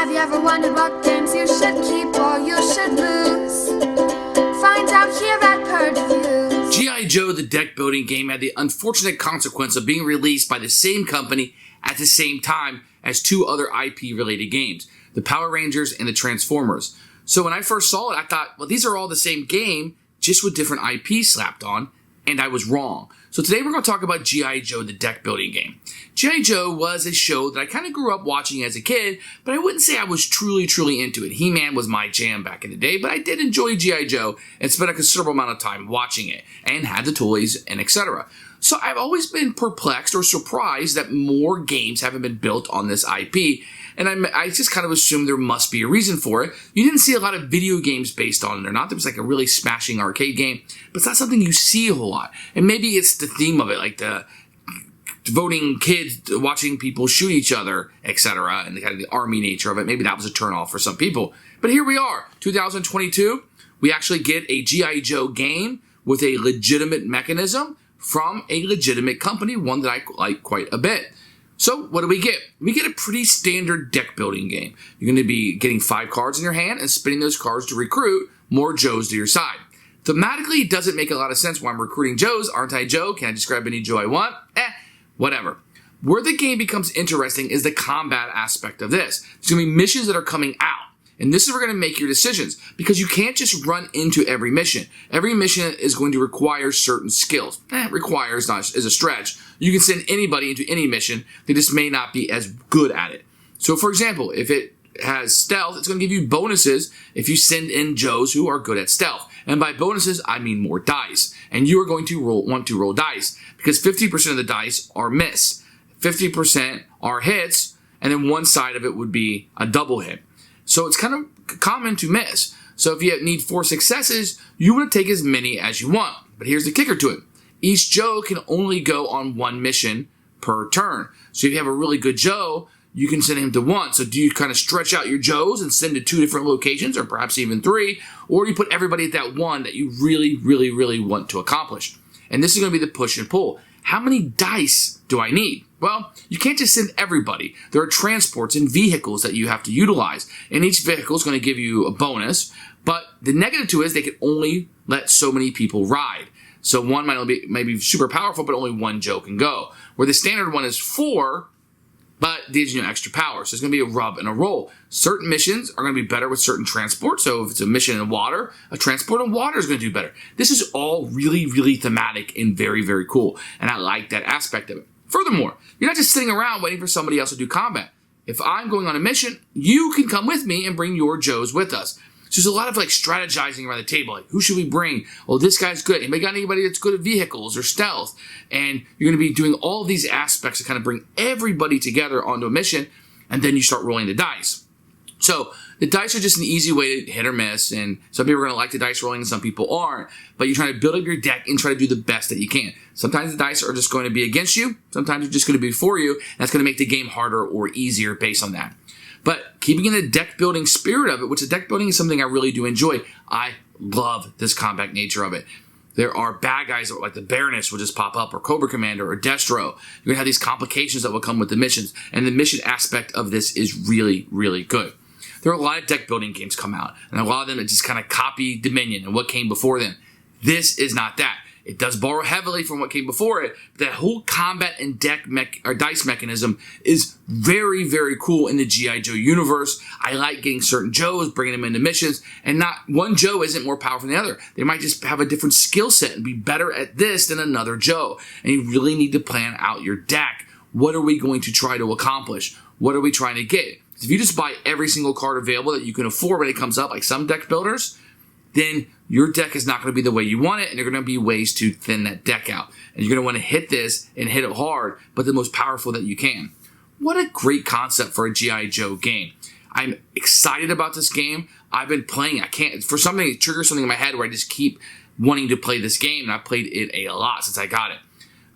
Have you ever wondered what games you should keep or you should lose? Find out here at Purge Reviews. G.I. Joe, the deck building game, had the unfortunate consequence of being released by the same company at the same time as two other IP-related games, the Power Rangers and the Transformers. So when I first saw it, I thought, well, these are all the same game, just with different IP slapped on, and I was wrong. So today we're going to talk about G.I. Joe, the deck building game. G.I. Joe was a show that I kind of grew up watching as a kid, but I wouldn't say I was truly into it. He-Man was my jam back in the day, but I did enjoy G.I. Joe and spent a considerable amount of time watching it and had the toys and etc. So I've always been perplexed or surprised that more games haven't been built on this IP, and I just kind of assumed there must be a reason for it. You didn't see a lot of video games based on it or not. There was like a really smashing arcade game, but it's not something you see a whole lot. And maybe it's the theme of it, like the devoting kids to watching people shoot each other, etc., and the kind of the army nature of it. Maybe that was a turnoff for some people. But here we are, 2022. We actually get a G.I. Joe game with a legitimate mechanism from a legitimate company, one that I like quite a bit. So what do we get? We get a pretty standard deck building game. You're going to be getting 5 cards in your hand and spinning those cards to recruit more Joes to your side. Thematically, it doesn't make a lot of sense why I'm recruiting Joes. Aren't I Joe? Can I just grab any Joe I want? Whatever. Where the game becomes interesting is the combat aspect of this. There's going to be missions that are coming out. And this is where we're going to make your decisions, because you can't just run into every mission. Every mission is going to require certain skills. Requires is a stretch. You can send anybody into any mission. They just may not be as good at it. So, for example, if it has stealth, it's going to give you bonuses if you send in Joes who are good at stealth. And by bonuses, I mean more dice. And you are going to want to roll dice, because 50% of the dice are miss, 50% are hits, and then one side of it would be a double hit. So it's kind of common to miss. So if you need 4 successes, you want to take as many as you want. But here's the kicker to it. Each Joe can only go on 1 mission per turn. So if you have a really good Joe, you can send him to 1. So do you kind of stretch out your Joes and send to 2 different locations, or perhaps even 3? Or do you put everybody at that 1 that you really want to accomplish? And this is going to be the push and pull. How many dice do I need? Well, you can't just send everybody. There are transports and vehicles that you have to utilize, and each vehicle is going to give you a bonus, but the negative to it is they can only let so many people ride. So one might be super powerful, but only 1 Joe can go. Where the standard one is 4, but gives you extra power. So it's going to be a rub and a roll. Certain missions are going to be better with certain transport. So if it's a mission in water, a transport in water is going to do better. This is all really thematic and very cool. And I like that aspect of it. Furthermore, you're not just sitting around waiting for somebody else to do combat. If I'm going on a mission, you can come with me and bring your Joes with us. So there's a lot of like strategizing around the table. Like, who should we bring? Oh, this guy's good. Anybody got anybody that's good at vehicles or stealth? And you're going to be doing all of these aspects to kind of bring everybody together onto a mission, and then you start rolling the dice. So the dice are just an easy way to hit or miss, and some people are going to like the dice rolling and some people aren't, but you're trying to build up your deck and try to do the best that you can. Sometimes the dice are just going to be against you. Sometimes they're just going to be for you. And that's going to make the game harder or easier based on that. But keeping in the deck building spirit of it, which the deck building is something I really do enjoy, I love this combat nature of it. There are bad guys like the Baroness will just pop up, or Cobra Commander, or Destro. You're going to have these complications that will come with the missions, and the mission aspect of this is really good. There are a lot of deck building games come out, and a lot of them that just kind of copy Dominion and what came before them. This is not that. It does borrow heavily from what came before it, but that whole combat and deck or dice mechanism is very cool in the G.I. Joe universe. I like getting certain Joes, bringing them into missions, and not one Joe isn't more powerful than the other. They might just have a different skill set and be better at this than another Joe. And you really need to plan out your deck. What are we going to try to accomplish? What are we trying to get? If you just buy every single card available that you can afford when it comes up, like some deck builders, then your deck is not going to be the way you want it, and there are going to be ways to thin that deck out. And you're going to want to hit this and hit it hard, but the most powerful that you can. What a great concept for a G.I. Joe game. I'm excited about this game. I've been playing it. For something, it triggers something in my head where I just keep wanting to play this game, and I've played it a lot since I got it.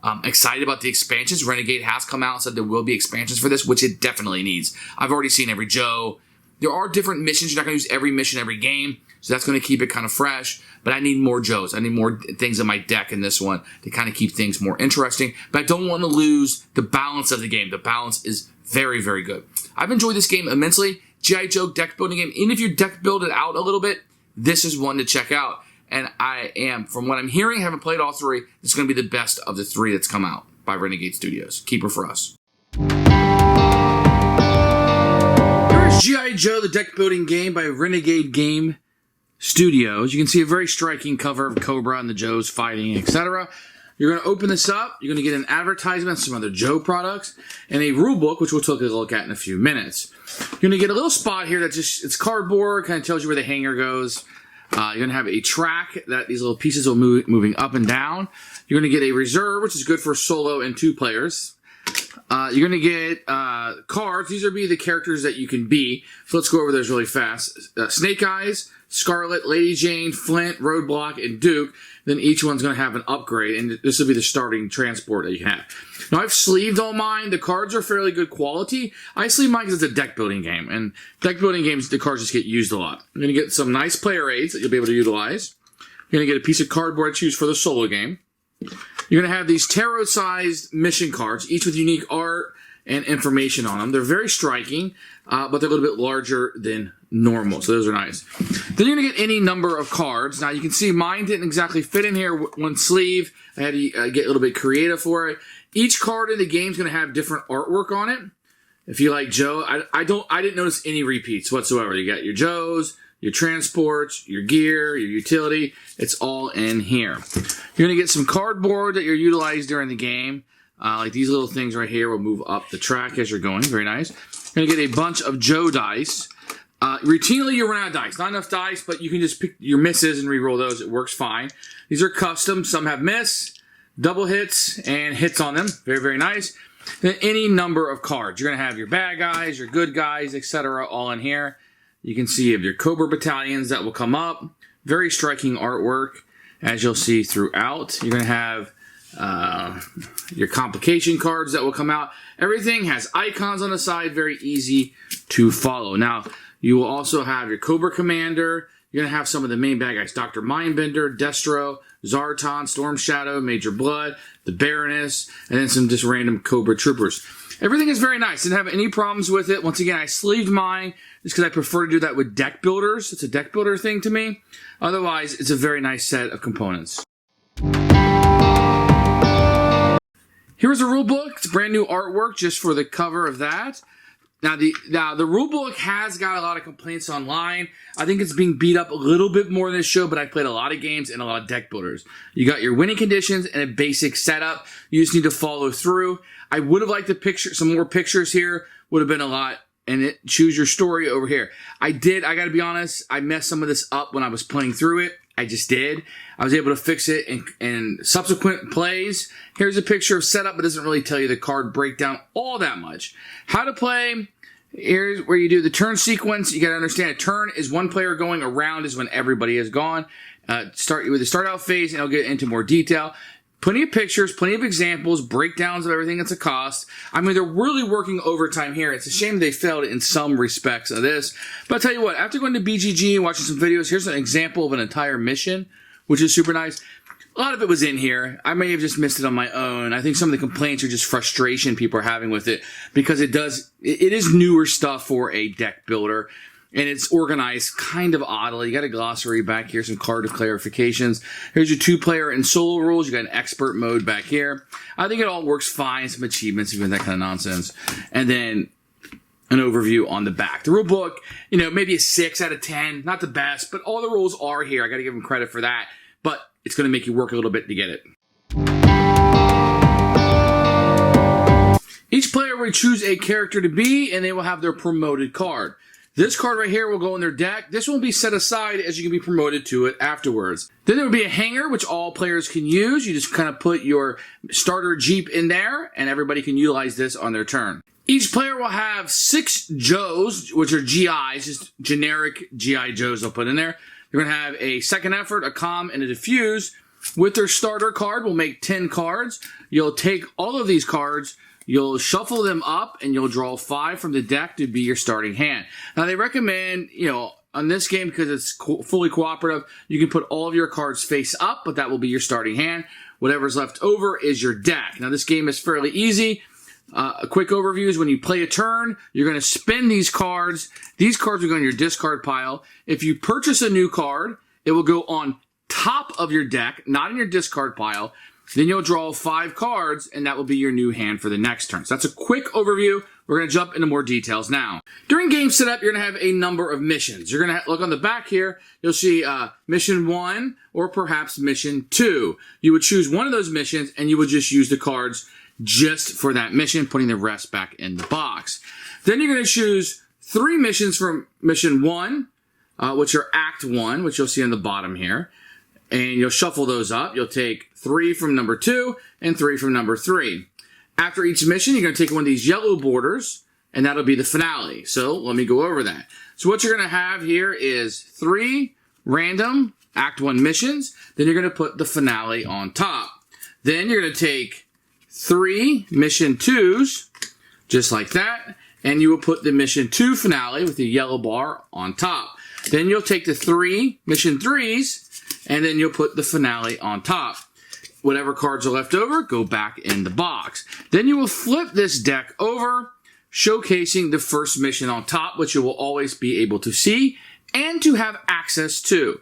I'm excited about the expansions. Renegade has come out and said there will be expansions for this, which it definitely needs. I've already seen every Joe. There are different missions. You're not going to use every mission every game, so that's going to keep it kind of fresh. But I need more Joes. I need more things in my deck in this one to kind of keep things more interesting. But I don't want to lose the balance of the game. The balance is very good. I've enjoyed this game immensely. G.I. Joe deck building game. Even if you deck build it out a little bit, this is one to check out. And from what I'm hearing, haven't played all three, it's going to be the best of the three that's come out by Renegade Studios. Keeper for us. Here's G.I. Joe, the deck building game by Renegade Game Studios. You can see a very striking cover of Cobra and the Joes fighting, etc. You're going to open this up. You're going to get an advertisement, some other Joe products, and a rule book, which we'll take a look at in a few minutes. You're going to get a little spot here that it's cardboard, kind of tells you where the hanger goes. You're going to have a track that these little pieces will moving up and down. You're going to get a reserve, which is good for solo and 2 players. You're going to get cards. These are the characters that you can be. So let's go over those really fast. Snake Eyes, Scarlet, Lady Jane, Flint, Roadblock, and Duke. Then each one's going to have an upgrade, and this will be the starting transport that you can have. Now, I've sleeved all mine. The cards are fairly good quality. I sleeve mine because it's a deck building game, and deck building games, the cards just get used a lot. You're going to get some nice player aids that you'll be able to utilize. You're going to get a piece of cardboard to choose for the solo game. You're going to have these tarot-sized mission cards, each with unique art and information on them. They're very striking, but they're a little bit larger than normal, so those are nice. Then you're going to get any number of cards. Now, you can see mine didn't exactly fit in here, one sleeve. I had to get a little bit creative for it. Each card in the game is going to have different artwork on it. If you like Joe, I didn't notice any repeats whatsoever. You got your Joes, your transports, your gear, your utility. It's all in here. You're going to get some cardboard that you're utilized during the game. Like these little things right here will move up the track as you're going. Very nice. You're going to get a bunch of Joe dice. Routinely, you run out of dice. Not enough dice, but you can just pick your misses and re-roll those. It works fine. These are custom. Some have miss, double hits, and hits on them. Very, very nice. Then any number of cards. You're going to have your bad guys, your good guys, etc. all in here. You can see you have your Cobra battalions that will come up. Very striking artwork, as you'll see throughout. You're going to have your complication cards that will come out. Everything has icons on the side. Very easy to follow. Now, you will also have your Cobra Commander. You're going to have some of the main bad guys. Dr. Mindbender, Destro, Zartan, Storm Shadow, Major Blood, the Baroness, and then some just random Cobra Troopers. Everything is very nice. Didn't have any problems with it. Once again, I sleeved mine just because I prefer to do that with deck builders. It's a deck builder thing to me. Otherwise, it's a very nice set of components. Here's a rule book. It's brand new artwork just for the cover of that. Now the rule book has got a lot of complaints online. I think it's being beat up a little bit more in this show, but I played a lot of games and a lot of deck builders. You got your winning conditions and a basic setup. You just need to follow through. I would have liked some more pictures here. Would have been a lot. And choose your story over here. I got to be honest, I messed some of this up when I was playing through it. I just did. I was able to fix it in subsequent plays. Here's a picture of setup, but it doesn't really tell you the card breakdown all that much. How to play. Here's where you do the turn sequence. You got to understand a turn is one player going, around is when everybody is gone. Start with the start out phase, and I'll get into more detail. Plenty of pictures, plenty of examples, breakdowns of everything that's a cost. I mean, they're really working overtime here. It's a shame they failed in some respects of this. But I'll tell you what, after going to BGG and watching some videos, here's an example of an entire mission, which is super nice. A lot of it was in here. I may have just missed it on my own. I think some of the complaints are just frustration people are having with it because it is newer stuff for a deck builder. And it's organized kind of oddly. You got a glossary back here, some card clarifications. Here's your 2-player and solo rules. You got an expert mode back here. I think it all works fine. Some achievements, even that kind of nonsense. And then an overview on the back. The rule book, maybe a 6 out of 10. Not the best, but all the rules are here. I got to give them credit for that. But it's going to make you work a little bit to get it. Each player will choose a character to be, and they will have their promoted card. This card right here will go in their deck. This will be set aside as you can be promoted to it afterwards. Then there will be a hanger, which all players can use. You just kind of put your starter Jeep in there, and everybody can utilize this on their turn. Each player will have 6 Joes, which are GIs, just generic GI Joes they'll put in there. They're going to have a second effort, a calm, and a diffuse. With their starter card, we'll make 10 cards. You'll take all of these cards, you'll shuffle them up, and you'll draw 5 from the deck to be your starting hand. Now, they recommend, on this game, because it's fully cooperative, you can put all of your cards face up, but that will be your starting hand. Whatever's left over is your deck. Now, this game is fairly easy. A quick overview is when you play a turn, you're going to spin these cards. These cards will go in your discard pile. If you purchase a new card, it will go on top of your deck, not in your discard pile. Then you'll draw 5 cards, and that will be your new hand for the next turn. So that's a quick overview. We're going to jump into more details now. During game setup, you're going to have a number of missions. You're going to look on the back here. You'll see mission 1 or perhaps mission 2. You would choose one of those missions, and you would just use the cards just for that mission, putting the rest back in the box. Then you're going to choose 3 missions from mission 1, which are Act 1, which you'll see on the bottom here. And you'll shuffle those up. You'll take 3 from number 2 and 3 from number 3. After each mission, you're going to take one of these yellow borders, and that'll be the finale. So let me go over that. So what you're going to have here is 3 random Act 1 missions. Then you're going to put the finale on top. Then you're going to take 3 mission 2s, just like that, and you will put the mission 2 finale with the yellow bar on top. Then you'll take the 3 mission 3s, and then you'll put the finale on top. Whatever cards are left over, go back in the box. Then you will flip this deck over, showcasing the first mission on top, which you will always be able to see and to have access to.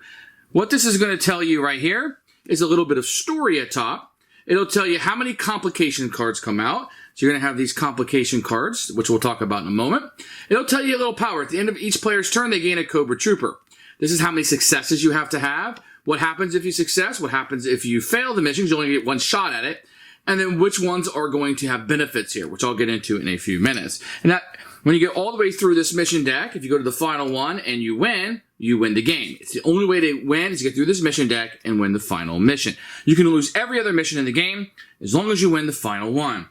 What this is going to tell you right here is a little bit of story at top. It'll tell you how many complication cards come out. So you're going to have these complication cards, which we'll talk about in a moment. It'll tell you a little power. At the end of each player's turn, they gain a Cobra Trooper. This is how many successes you have to have. What happens if you success? What happens if you fail the missions? You only get one shot at it. And then which ones are going to have benefits here, which I'll get into in a few minutes. And that, when you get all the way through this mission deck, if you go to the final one and you win the game. It's the only way to win is to get through this mission deck and win the final mission. You can lose every other mission in the game as long as you win the final one.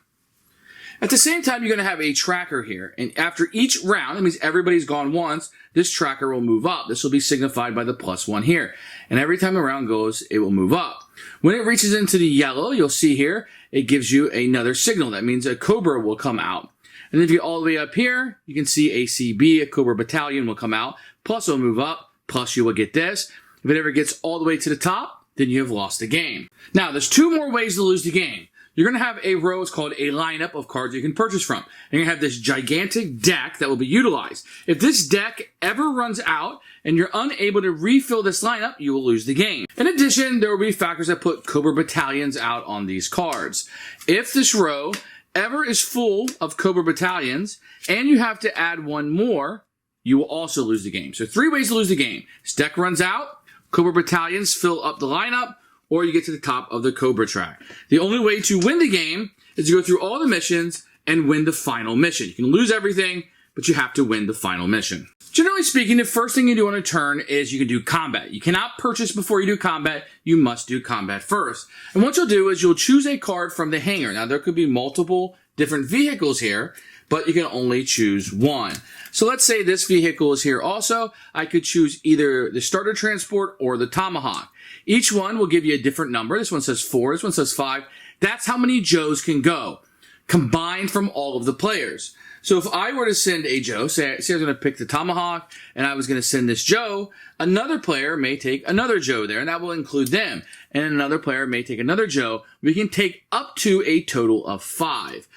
At the same time, you're going to have a tracker here. And after each round, that means everybody's gone once, this tracker will move up. This will be signified by the +1 here. And every time the round goes, it will move up. When it reaches into the yellow, you'll see here, it gives you another signal. That means a Cobra will come out. And if you get all the way up here, you can see a CB, a Cobra Battalion will come out. Plus will move up. Plus you will get this. If it ever gets all the way to the top, then you have lost the game. Now, there's 2 more ways to lose the game. You're going to have a row, it's called a lineup of cards you can purchase from. And you're going to have this gigantic deck that will be utilized. If this deck ever runs out and you're unable to refill this lineup, you will lose the game. In addition, there will be factors that put Cobra Battalions out on these cards. If this row ever is full of Cobra Battalions and you have to add one more, you will also lose the game. So 3 ways to lose the game. This deck runs out, Cobra Battalions fill up the lineup, or you get to the top of the Cobra track. The only way to win the game is to go through all the missions and win the final mission. You can lose everything, but you have to win the final mission. Generally speaking, the first thing you do on a turn is you can do combat. You cannot purchase before you do combat. You must do combat first. And what you'll do is you'll choose a card from the hangar. Now, there could be multiple different vehicles here, but you can only choose one. So let's say this vehicle is here also. I could choose either the starter transport or the Tomahawk. Each one will give you a different number. This one says 4, this one says 5. That's how many Joes can go, combined from all of the players. So if I were to send a Joe, say I was going to pick the Tomahawk, and I was going to send this Joe, another player may take another Joe there, and that will include them. And another player may take another Joe. We can take up to a total of 5.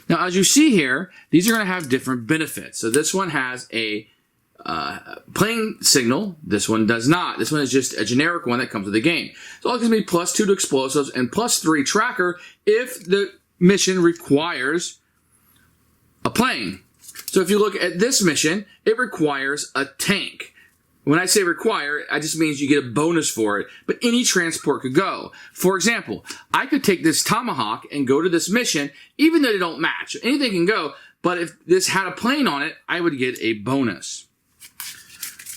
Now, as you see here, these are going to have different benefits. So this one has a playing signal. This one does not. This one is just a generic one that comes with the game. So all it gives me +2 to explosives and +3 tracker if the mission requires a plane. So if you look at this mission, it requires a tank. When I say require, it just means you get a bonus for it, but any transport could go. For example, I could take this Tomahawk and go to this mission, even though they don't match. Anything can go, but if this had a plane on it, I would get a bonus.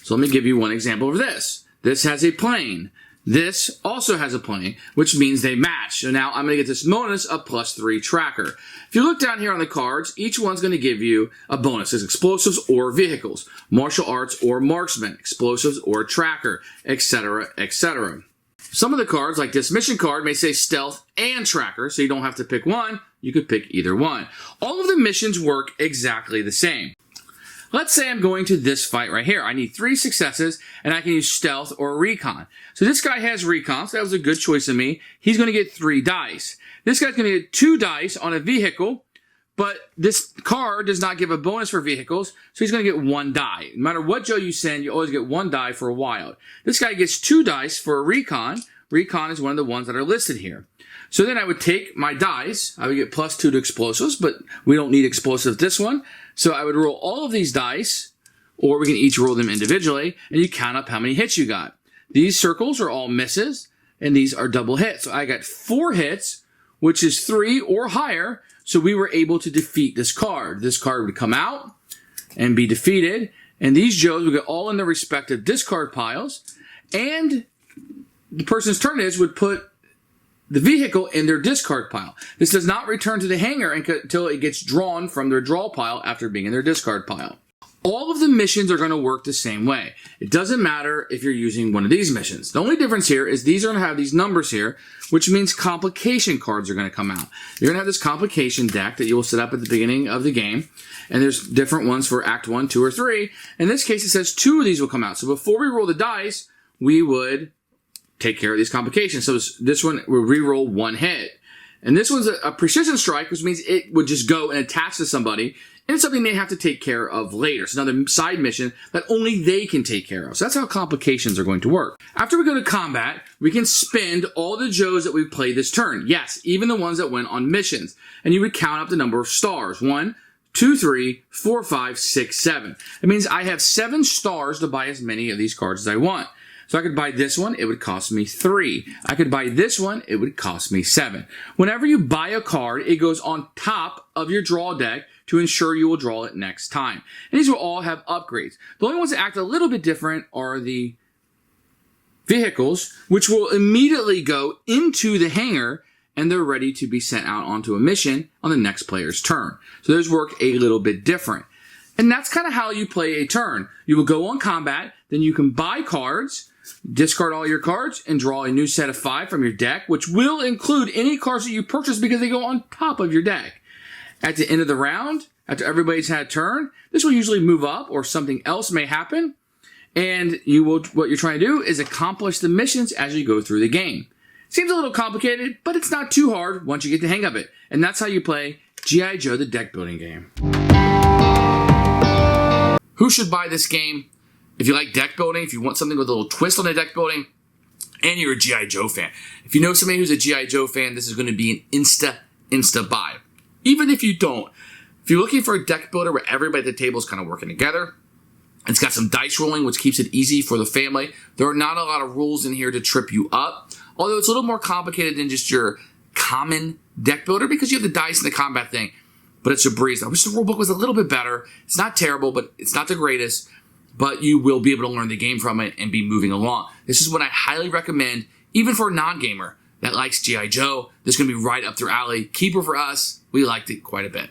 So let me give you one example of this. This has a plane. This also has a plane, which means they match. So now I'm going to get this bonus of +3 tracker. If you look down here on the cards, each one's going to give you a bonus. It's explosives or vehicles, martial arts or marksman, explosives or tracker, etc., etc. Some of the cards, like this mission card, may say stealth and tracker, so you don't have to pick one. You could pick either one. All of the missions work exactly the same. Let's say I'm going to this fight right here. I need 3 successes, and I can use stealth or recon. So this guy has recon, so that was a good choice of me. He's going to get 3 dice. This guy's going to get 2 dice on a vehicle, But this card does not give a bonus for vehicles, so he's going to get 1 die. No matter what Joe you send, you always get 1 die for a wild. This guy gets 2 dice for a recon. Recon is one of the ones that are listed here. So then I would take my dice. I would get +2 to explosives, but we don't need explosives this one. So I would roll all of these dice, or we can each roll them individually, and you count up how many hits you got. These circles are all misses, and these are double hits. So I got 4 hits, which is 3 or higher, so we were able to defeat this card. This card would come out and be defeated, and these Joes would get all in their respective discard piles, and the person's turn would put the vehicle in their discard pile. This does not return to the hanger until it gets drawn from their draw pile after being in their discard pile. All of the missions are going to work the same way. It doesn't matter if you're using one of these missions. The only difference here is these are going to have these numbers here, which means complication cards are going to come out. You're going to have this complication deck that you will set up at the beginning of the game, and there's different ones for Act 1, 2, or 3. In this case, it says 2 of these will come out. So before we roll the dice, we would take care of these complications. So this one will re-roll 1 hit. And this one's a precision strike, which means it would just go and attach to somebody, and it's something they have to take care of later. It's another side mission that only they can take care of. So that's how complications are going to work. After we go to combat, we can spend all the Joes that we've played this turn. Yes, even the ones that went on missions. And you would count up the number of stars. 1, 2, 3, 4, 5, 6, 7. It means I have 7 stars to buy as many of these cards as I want. So I could buy this one, it would cost me 3. I could buy this one, it would cost me 7. Whenever you buy a card, it goes on top of your draw deck to ensure you will draw it next time. And these will all have upgrades. The only ones that act a little bit different are the vehicles, which will immediately go into the hangar, and they're ready to be sent out onto a mission on the next player's turn. So those work a little bit different. And that's kind of how you play a turn. You will go on combat, then you can buy cards, discard all your cards, and draw a new set of 5 from your deck, which will include any cards that you purchase because they go on top of your deck. At the end of the round, after everybody's had a turn, this will usually move up or something else may happen. And what you're trying to do is accomplish the missions as you go through the game. Seems a little complicated, but it's not too hard once you get the hang of it. And that's how you play G.I. Joe, the deck building game. Who should buy this game? If you like deck building, if you want something with a little twist on the deck building, and you're a G.I. Joe fan. If you know somebody who's a G.I. Joe fan, this is going to be an insta buy. Even if you don't, if you're looking for a deck builder where everybody at the table is kind of working together, it's got some dice rolling, which keeps it easy for the family. There are not a lot of rules in here to trip you up, although it's a little more complicated than just your common deck builder because you have the dice and the combat thing, but it's a breeze. I wish the rulebook was a little bit better. It's not terrible, but it's not the greatest, but you will be able to learn the game from it and be moving along. This is what I highly recommend, even for a non-gamer that likes G.I. Joe. This is going to be right up their alley. Keeper for us. We liked it quite a bit.